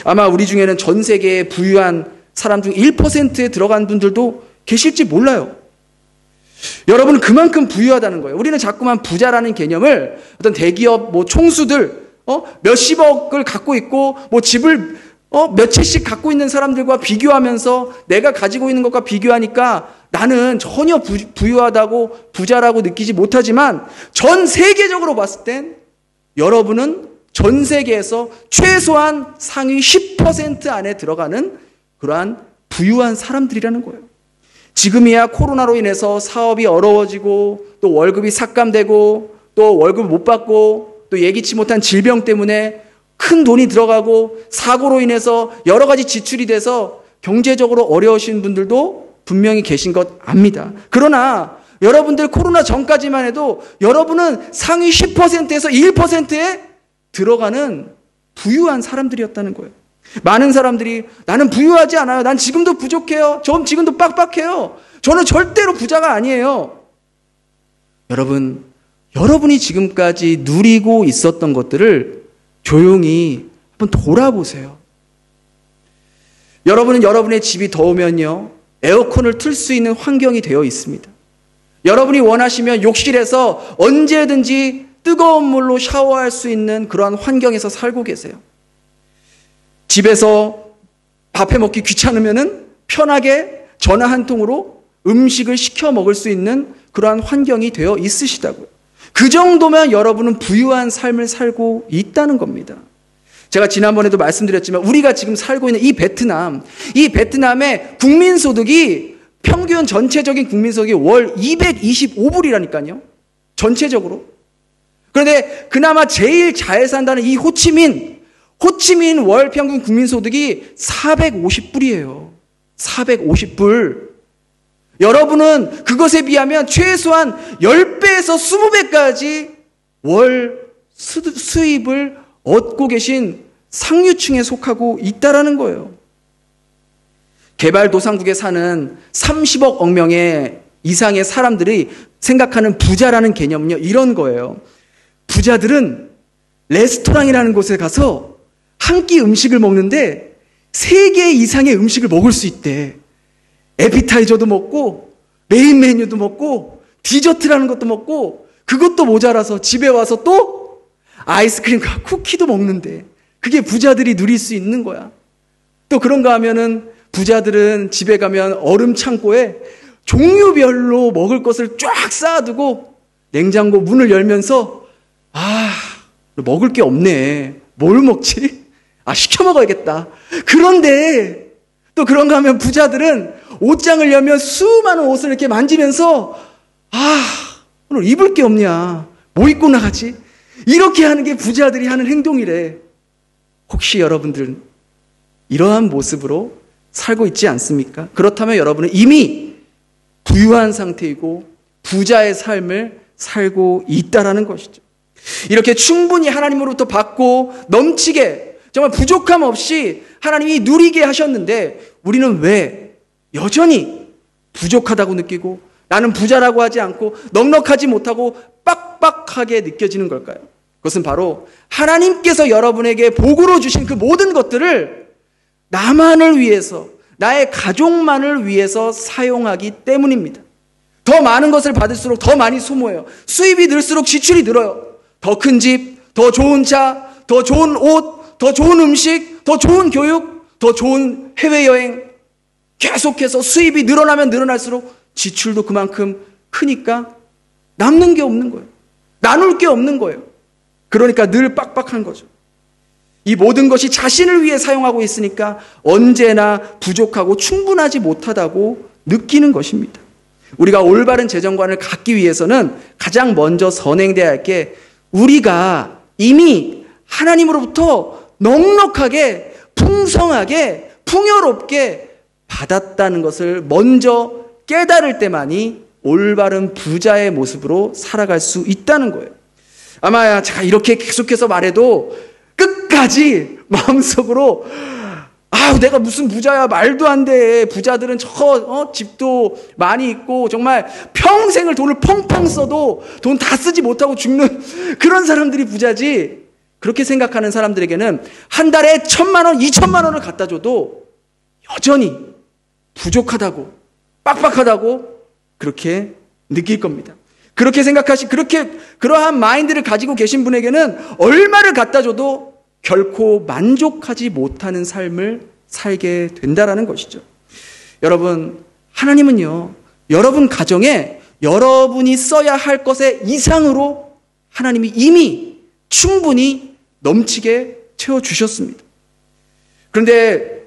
아마 우리 중에는 전 세계의 부유한 사람 중 1%에 들어간 분들도 계실지 몰라요. 여러분은 그만큼 부유하다는 거예요. 우리는 자꾸만 부자라는 개념을 어떤 대기업 총수들 몇십억을 갖고 있고 집을 몇 채씩 갖고 있는 사람들과 비교하면서 내가 가지고 있는 것과 비교하니까 나는 전혀 부유하다고 부자라고 느끼지 못하지만 전 세계적으로 봤을 땐 여러분은 전 세계에서 최소한 상위 10% 안에 들어가는 그러한 부유한 사람들이라는 거예요. 지금이야 코로나로 인해서 사업이 어려워지고 또 월급이 삭감되고 또 월급 못 받고 또 예기치 못한 질병 때문에 큰 돈이 들어가고 사고로 인해서 여러 가지 지출이 돼서 경제적으로 어려우신 분들도 분명히 계신 것 압니다. 그러나 여러분들 코로나 전까지만 해도 여러분은 상위 10%에서 1%에 들어가는 부유한 사람들이었다는 거예요. 많은 사람들이 나는 부유하지 않아요. 난 지금도 부족해요. 전 지금도 빡빡해요. 저는 절대로 부자가 아니에요. 여러분, 여러분이 지금까지 누리고 있었던 것들을 조용히 한번 돌아보세요. 여러분은 여러분의 집이 더우면요, 에어컨을 틀 수 있는 환경이 되어 있습니다. 여러분이 원하시면 욕실에서 언제든지 뜨거운 물로 샤워할 수 있는 그러한 환경에서 살고 계세요. 집에서 밥해 먹기 귀찮으면은 편하게 전화 한 통으로 음식을 시켜 먹을 수 있는 그러한 환경이 되어 있으시다고요. 그 정도면 여러분은 부유한 삶을 살고 있다는 겁니다. 제가 지난번에도 말씀드렸지만 우리가 지금 살고 있는 이 베트남의 국민소득이 평균 전체적인 국민소득이 월 225불이라니까요. 전체적으로. 그런데 그나마 제일 잘 산다는 이 호치민 월 평균 국민소득이 450불이에요. 450불. 여러분은 그것에 비하면 최소한 10배에서 20배까지 월 수입을 얻고 계신 상류층에 속하고 있다라는 거예요. 개발도상국에 사는 30억 명의 이상의 사람들이 생각하는 부자라는 개념은요, 이런 거예요. 부자들은 레스토랑이라는 곳에 가서 한 끼 음식을 먹는데 3개 이상의 음식을 먹을 수 있대. 에피타이저도 먹고 메인 메뉴도 먹고 디저트라는 것도 먹고 그것도 모자라서 집에 와서 또 아이스크림과 쿠키도 먹는데 그게 부자들이 누릴 수 있는 거야. 또 그런가 하면은 부자들은 집에 가면 얼음 창고에 종류별로 먹을 것을 쫙 쌓아두고 냉장고 문을 열면서 먹을 게 없네. 뭘 먹지? 시켜 먹어야겠다. 그런데 또 그런가 하면 부자들은 옷장을 열면 수많은 옷을 이렇게 만지면서 오늘 입을 게 없냐? 뭐 입고 나가지? 이렇게 하는 게 부자들이 하는 행동이래. 혹시 여러분들은 이러한 모습으로 살고 있지 않습니까? 그렇다면 여러분은 이미 부유한 상태이고 부자의 삶을 살고 있다라는 것이죠. 이렇게 충분히 하나님으로부터 받고 넘치게 정말 부족함 없이 하나님이 누리게 하셨는데 우리는 왜 여전히 부족하다고 느끼고 나는 부자라고 하지 않고 넉넉하지 못하고 빡빡하게 느껴지는 걸까요? 그것은 바로 하나님께서 여러분에게 복으로 주신 그 모든 것들을 나만을 위해서, 나의 가족만을 위해서 사용하기 때문입니다. 더 많은 것을 받을수록 더 많이 소모해요. 수입이 늘수록 지출이 늘어요. 더 큰 집, 더 좋은 차, 더 좋은 옷, 더 좋은 음식, 더 좋은 교육, 더 좋은 해외여행. 계속해서 수입이 늘어나면 늘어날수록 지출도 그만큼 크니까 남는 게 없는 거예요. 나눌 게 없는 거예요. 그러니까 늘 빡빡한 거죠. 이 모든 것이 자신을 위해 사용하고 있으니까 언제나 부족하고 충분하지 못하다고 느끼는 것입니다. 우리가 올바른 재정관을 갖기 위해서는 가장 먼저 선행돼야 할 게 우리가 이미 하나님으로부터 넉넉하게, 풍성하게, 풍요롭게 받았다는 것을 먼저 깨달을 때만이 올바른 부자의 모습으로 살아갈 수 있다는 거예요. 아마 제가 이렇게 계속해서 말해도 끝까지 마음속으로 내가 무슨 부자야, 말도 안 돼. 부자들은 집도 많이 있고 정말 평생을 돈을 펑펑 써도 돈 다 쓰지 못하고 죽는 그런 사람들이 부자지. 그렇게 생각하는 사람들에게는 한 달에 1,000만 원, 2,000만 원을 갖다 줘도 여전히 부족하다고, 빡빡하다고 그렇게 느낄 겁니다. 그렇게 그러한 마인드를 가지고 계신 분에게는 얼마를 갖다 줘도 결코 만족하지 못하는 삶을 살게 된다라는 것이죠. 여러분, 하나님은요, 여러분 가정에 여러분이 써야 할 것의 이상으로 하나님이 이미 충분히 넘치게 채워주셨습니다. 그런데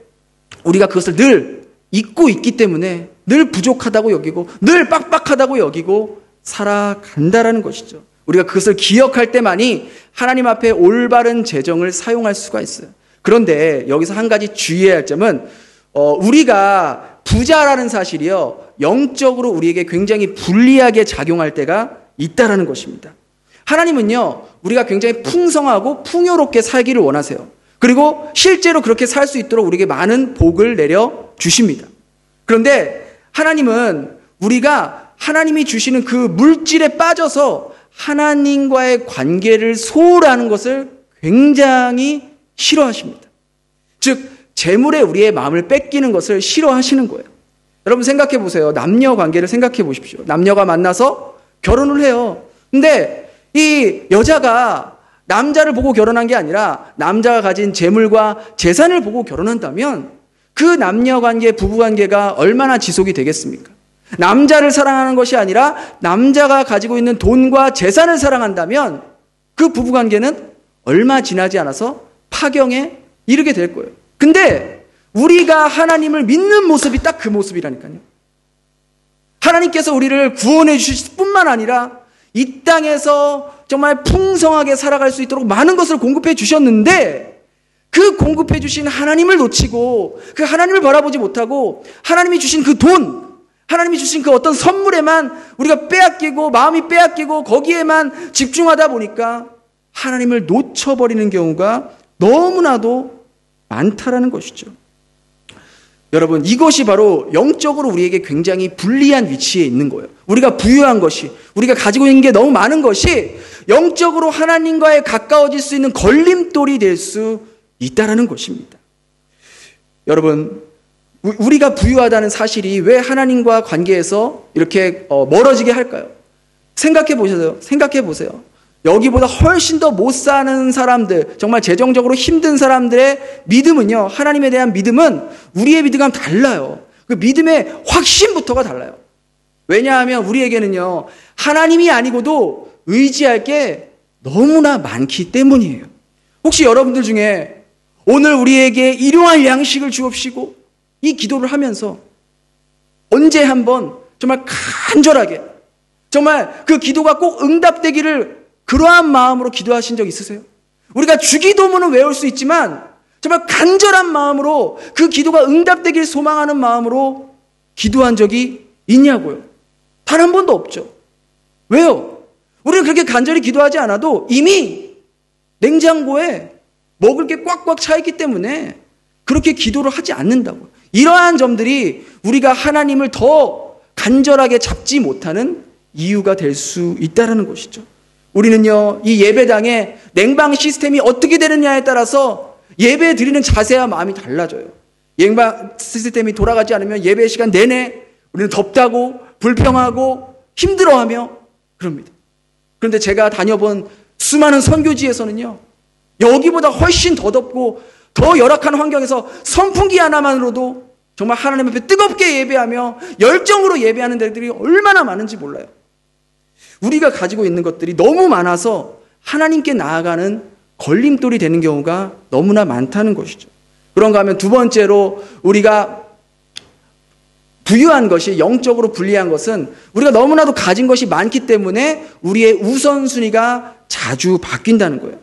우리가 그것을 늘 잊고 있기 때문에 늘 부족하다고 여기고 늘 빡빡하다고 여기고 살아간다라는 것이죠. 우리가 그것을 기억할 때만이 하나님 앞에 올바른 재정을 사용할 수가 있어요. 그런데 여기서 한 가지 주의해야 할 점은 우리가 부자라는 사실이요, 영적으로 우리에게 굉장히 불리하게 작용할 때가 있다라는 것입니다. 하나님은요, 우리가 굉장히 풍성하고 풍요롭게 살기를 원하세요. 그리고 실제로 그렇게 살 수 있도록 우리에게 많은 복을 내려 주십니다. 그런데 하나님은 우리가 하나님이 주시는 그 물질에 빠져서 하나님과의 관계를 소홀하는 것을 굉장히 싫어하십니다. 즉, 재물에 우리의 마음을 뺏기는 것을 싫어하시는 거예요. 여러분 생각해 보세요. 남녀 관계를 생각해 보십시오. 남녀가 만나서 결혼을 해요. 근데 이 여자가 남자를 보고 결혼한 게 아니라 남자가 가진 재물과 재산을 보고 결혼한다면 그 남녀 관계, 부부 관계가 얼마나 지속이 되겠습니까? 남자를 사랑하는 것이 아니라 남자가 가지고 있는 돈과 재산을 사랑한다면 그 부부 관계는 얼마 지나지 않아서 파경에 이르게 될 거예요. 근데 우리가 하나님을 믿는 모습이 딱 그 모습이라니까요. 하나님께서 우리를 구원해 주실 뿐만 아니라 이 땅에서 정말 풍성하게 살아갈 수 있도록 많은 것을 공급해 주셨는데 그 공급해 주신 하나님을 놓치고 그 하나님을 바라보지 못하고 하나님이 주신 그 돈, 하나님이 주신 그 어떤 선물에만 우리가 빼앗기고 마음이 빼앗기고 거기에만 집중하다 보니까 하나님을 놓쳐버리는 경우가 너무나도 많다라는 것이죠. 여러분, 이것이 바로 영적으로 우리에게 굉장히 불리한 위치에 있는 거예요. 우리가 부유한 것이, 우리가 가지고 있는 게 너무 많은 것이 영적으로 하나님과의 가까워질 수 있는 걸림돌이 될 수 있다라는 것입니다. 여러분, 우리가 부유하다는 사실이 왜 하나님과 관계에서 이렇게 멀어지게 할까요? 생각해 보세요. 여기보다 훨씬 더 못 사는 사람들, 정말 재정적으로 힘든 사람들의 믿음은요, 하나님에 대한 믿음은 우리의 믿음과는 달라요. 그 믿음의 확신부터가 달라요. 왜냐하면 우리에게는요, 하나님이 아니고도 의지할 게 너무나 많기 때문이에요. 혹시 여러분들 중에 오늘 우리에게 일용할 양식을 주옵시고 이 기도를 하면서 언제 한번 정말 간절하게, 정말 그 기도가 꼭 응답되기를 그러한 마음으로 기도하신 적 있으세요? 우리가 주기도문은 외울 수 있지만 정말 간절한 마음으로 그 기도가 응답되길 소망하는 마음으로 기도한 적이 있냐고요? 단 한 번도 없죠. 왜요? 우리는 그렇게 간절히 기도하지 않아도 이미 냉장고에 먹을 게 꽉꽉 차 있기 때문에 그렇게 기도를 하지 않는다고요. 이러한 점들이 우리가 하나님을 더 간절하게 잡지 못하는 이유가 될 수 있다는 것이죠. 우리는요, 이 예배당에 냉방 시스템이 어떻게 되느냐에 따라서 예배 드리는 자세와 마음이 달라져요. 냉방 시스템이 돌아가지 않으면 예배 시간 내내 우리는 덥다고 불평하고 힘들어하며 그럽니다. 그런데 제가 다녀본 수많은 선교지에서는요, 여기보다 훨씬 더 덥고 더 열악한 환경에서 선풍기 하나만으로도 정말 하나님 앞에 뜨겁게 예배하며 열정으로 예배하는 데들이 얼마나 많은지 몰라요. 우리가 가지고 있는 것들이 너무 많아서 하나님께 나아가는 걸림돌이 되는 경우가 너무나 많다는 것이죠. 그런가 하면 두 번째로 우리가 부유한 것이 영적으로 불리한 것은 우리가 너무나도 가진 것이 많기 때문에 우리의 우선순위가 자주 바뀐다는 거예요.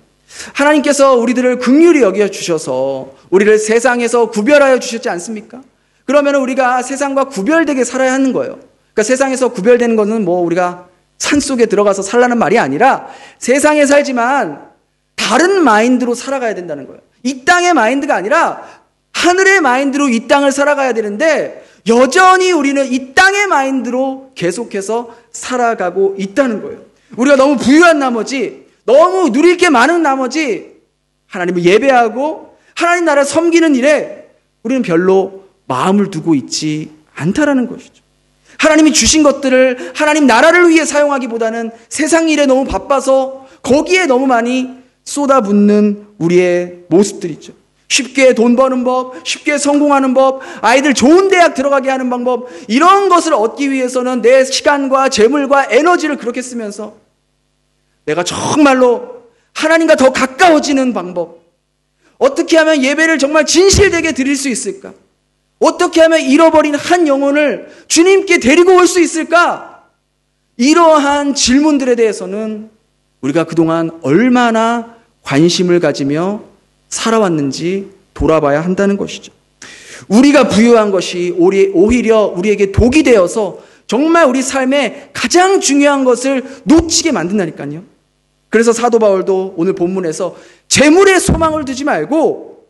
하나님께서 우리들을 긍휼히 여겨 주셔서 우리를 세상에서 구별하여 주셨지 않습니까? 그러면 우리가 세상과 구별되게 살아야 하는 거예요. 그러니까 세상에서 구별되는 것은 뭐 우리가 산속에 들어가서 살라는 말이 아니라 세상에 살지만 다른 마인드로 살아가야 된다는 거예요. 이 땅의 마인드가 아니라 하늘의 마인드로 이 땅을 살아가야 되는데 여전히 우리는 이 땅의 마인드로 계속해서 살아가고 있다는 거예요. 우리가 너무 부유한 나머지, 너무 누릴 게 많은 나머지 하나님을 예배하고 하나님 나라를 섬기는 일에 우리는 별로 마음을 두고 있지 않다라는 것이죠. 하나님이 주신 것들을 하나님 나라를 위해 사용하기보다는 세상 일에 너무 바빠서 거기에 너무 많이 쏟아붓는 우리의 모습들이죠. 쉽게 돈 버는 법, 쉽게 성공하는 법, 아이들 좋은 대학 들어가게 하는 방법, 이런 것을 얻기 위해서는 내 시간과 재물과 에너지를 그렇게 쓰면서 내가 정말로 하나님과 더 가까워지는 방법, 어떻게 하면 예배를 정말 진실되게 드릴 수 있을까? 어떻게 하면 잃어버린 한 영혼을 주님께 데리고 올 수 있을까? 이러한 질문들에 대해서는 우리가 그동안 얼마나 관심을 가지며 살아왔는지 돌아봐야 한다는 것이죠. 우리가 부유한 것이 오히려 우리에게 독이 되어서 정말 우리 삶에 가장 중요한 것을 놓치게 만든다니까요. 그래서 사도 바울도 오늘 본문에서 재물에 소망을 두지 말고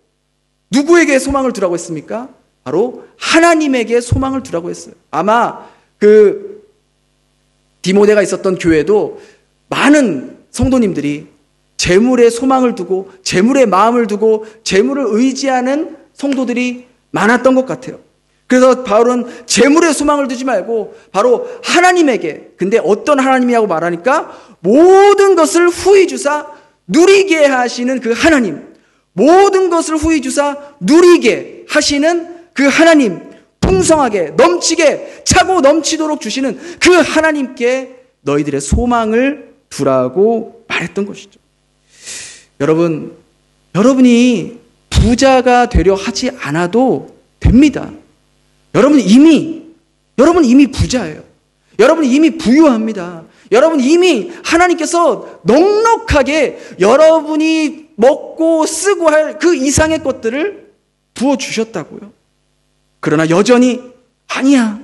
누구에게 소망을 두라고 했습니까? 바로 하나님에게 소망을 두라고 했어요. 아마 그 디모데가 있었던 교회도 많은 성도님들이 재물에 소망을 두고 재물에 마음을 두고 재물을 의지하는 성도들이 많았던 것 같아요. 그래서 바울은 재물에 소망을 두지 말고 바로 하나님에게, 근데 어떤 하나님이라고 말하니까 모든 것을 후히 주사 누리게 하시는 그 하나님, 모든 것을 후히 주사 누리게 하시는 그 하나님, 풍성하게 넘치게 차고 넘치도록 주시는 그 하나님께 너희들의 소망을 두라고 말했던 것이죠. 여러분이 부자가 되려 하지 않아도 됩니다. 여러분 이미 부자예요. 여러분 이미 부유합니다. 여러분 이미 하나님께서 넉넉하게 여러분이 먹고 쓰고 할 그 이상의 것들을 부어주셨다고요. 그러나 여전히 아니야.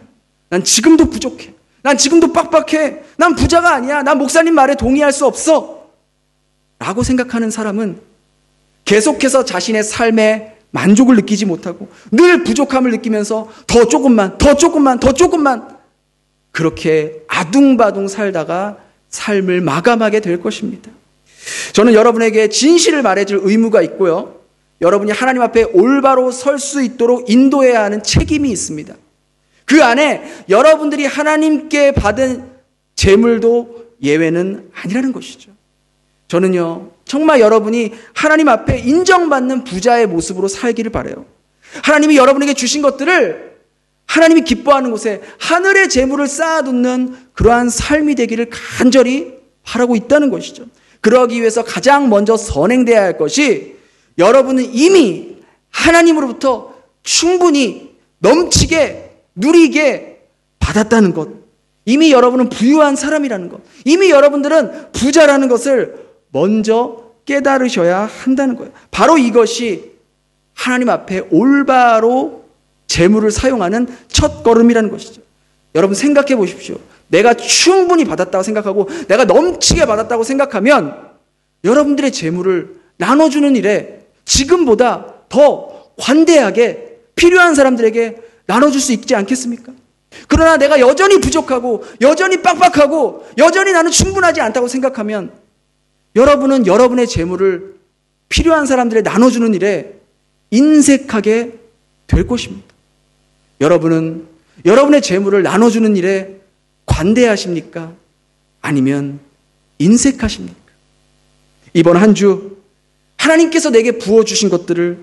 난 지금도 부족해. 난 지금도 빡빡해. 난 부자가 아니야. 난 목사님 말에 동의할 수 없어. 라고 생각하는 사람은 계속해서 자신의 삶에 만족을 느끼지 못하고 늘 부족함을 느끼면서 더 조금만 그렇게 아둥바둥 살다가 삶을 마감하게 될 것입니다. 저는 여러분에게 진실을 말해줄 의무가 있고요. 여러분이 하나님 앞에 올바로 설 수 있도록 인도해야 하는 책임이 있습니다. 그 안에 여러분들이 하나님께 받은 재물도 예외는 아니라는 것이죠. 저는요, 정말 여러분이 하나님 앞에 인정받는 부자의 모습으로 살기를 바라요. 하나님이 여러분에게 주신 것들을 하나님이 기뻐하는 곳에 하늘의 재물을 쌓아두는 그러한 삶이 되기를 간절히 바라고 있다는 것이죠. 그러기 위해서 가장 먼저 선행되어야 할 것이 여러분은 이미 하나님으로부터 충분히 넘치게 누리게 받았다는 것. 이미 여러분은 부유한 사람이라는 것. 이미 여러분들은 부자라는 것을 먼저 깨달으셔야 한다는 거예요. 바로 이것이 하나님 앞에 올바로 재물을 사용하는 첫 걸음이라는 것이죠. 여러분 생각해 보십시오. 내가 충분히 받았다고 생각하고 내가 넘치게 받았다고 생각하면 여러분들의 재물을 나눠주는 일에 지금보다 더 관대하게 필요한 사람들에게 나눠줄 수 있지 않겠습니까? 그러나 내가 여전히 부족하고 여전히 빡빡하고 여전히 나는 충분하지 않다고 생각하면 여러분은 여러분의 재물을 필요한 사람들에 나눠주는 일에 인색하게 될 것입니다. 여러분은 여러분의 재물을 나눠주는 일에 관대하십니까? 아니면 인색하십니까? 이번 한 주 하나님께서 내게 부어주신 것들을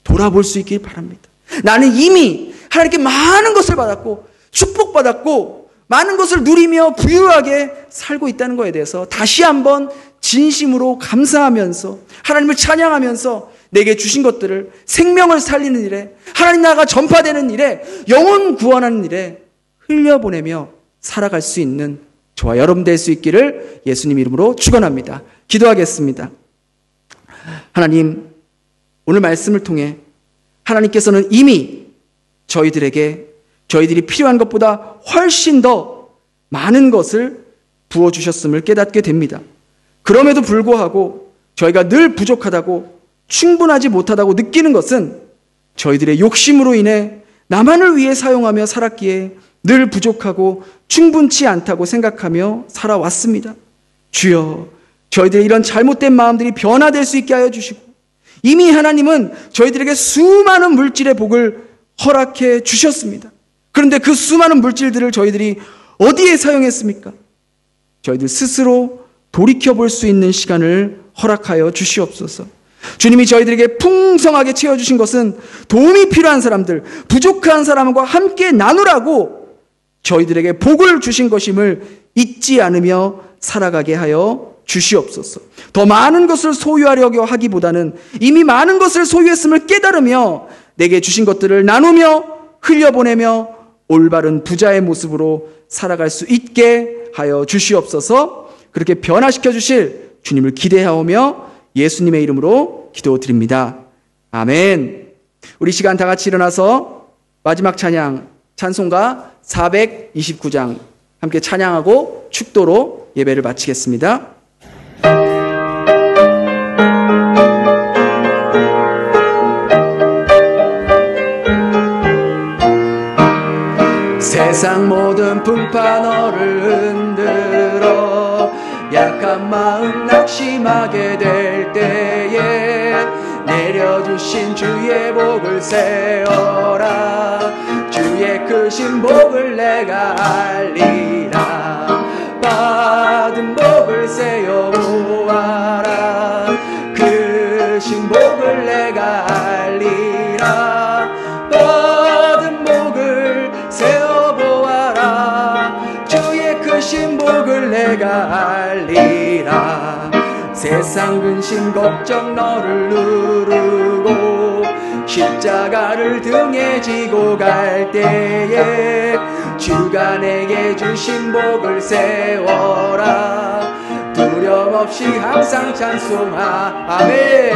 돌아볼 수 있길 바랍니다. 나는 이미 하나님께 많은 것을 받았고 축복받았고 많은 것을 누리며 부유하게 살고 있다는 것에 대해서 다시 한번 진심으로 감사하면서 하나님을 찬양하면서 내게 주신 것들을 생명을 살리는 일에 하나님 나라가 전파되는 일에 영혼 구원하는 일에 흘려보내며 살아갈 수 있는 저와 여러분 될 수 있기를 예수님 이름으로 축원합니다. 기도하겠습니다. 하나님, 오늘 말씀을 통해 하나님께서는 이미 저희들이 필요한 것보다 훨씬 더 많은 것을 부어주셨음을 깨닫게 됩니다. 그럼에도 불구하고 저희가 늘 부족하다고 충분하지 못하다고 느끼는 것은 저희들의 욕심으로 인해 나만을 위해 사용하며 살았기에 늘 부족하고 충분치 않다고 생각하며 살아왔습니다. 주여, 저희들의 이런 잘못된 마음들이 변화될 수 있게 하여 주시고 이미 하나님은 저희들에게 수많은 물질의 복을 허락해 주셨습니다. 그런데 그 수많은 물질들을 저희들이 어디에 사용했습니까? 저희들 스스로 돌이켜볼 수 있는 시간을 허락하여 주시옵소서. 주님이 저희들에게 풍성하게 채워주신 것은 도움이 필요한 사람들, 부족한 사람과 함께 나누라고 저희들에게 복을 주신 것임을 잊지 않으며 살아가게 하여 주시옵소서. 더 많은 것을 소유하려고 하기보다는 이미 많은 것을 소유했음을 깨달으며 내게 주신 것들을 나누며 흘려보내며 올바른 부자의 모습으로 살아갈 수 있게 하여 주시옵소서. 그렇게 변화시켜 주실 주님을 기대하오며 예수님의 이름으로 기도드립니다. 아멘. 우리 시간 다 같이 일어나서 마지막 찬양, 찬송가 429장 함께 찬양하고 축도로 예배를 마치겠습니다. 세상 모든 풍파 너를 흔들어 약한 마음 낙심하게 될 때에 내려주신 주의 복을 세어라. 주의 크신 복을 내가 알리라. 받은 복을 세어 보아라. 크신 복을 내가 알리라. 받은 복을 세어 보아라. 주의 크신 복을 내가 알리라. 세상 근심 걱정 너를 누르고 십자가를 등에 지고 갈 때에 주가 내게 주신 복을 세워라. 두려움 없이 항상 찬송하. 아멘.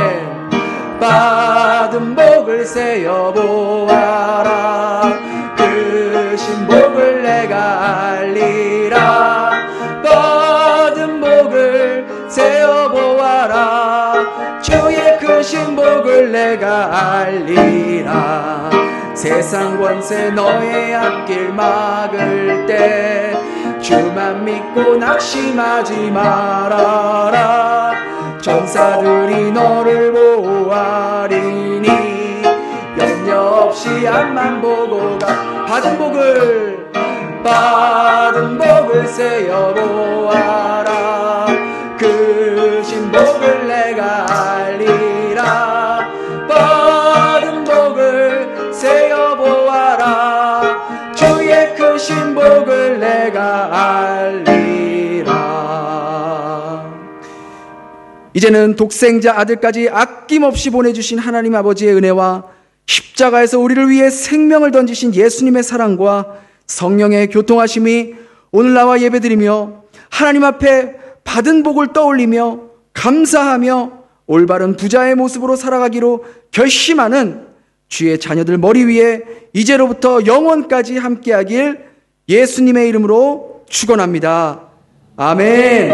받은 복을 세어 보아라. 크신 복을 내가 알리라. 받은 복을 세어 보아라. 주의 크신 복을 내가 알리라. 세상 권세 너의 앞길 막을 때 주만 믿고 낙심하지 말아라. 전사들이 너를 보호하리니 염려 없이 앞만 보고 가. 받은 복을 세어 보아라. 크신 알리라. 이제는 독생자 아들까지 아낌없이 보내주신 하나님 아버지의 은혜와 십자가에서 우리를 위해 생명을 던지신 예수님의 사랑과 성령의 교통하심이 오늘 나와 예배드리며 하나님 앞에 받은 복을 떠올리며 감사하며 올바른 부자의 모습으로 살아가기로 결심하는 주의 자녀들 머리 위에 이제로부터 영원까지 함께하길 예수님의 이름으로 축원합니다. 아멘.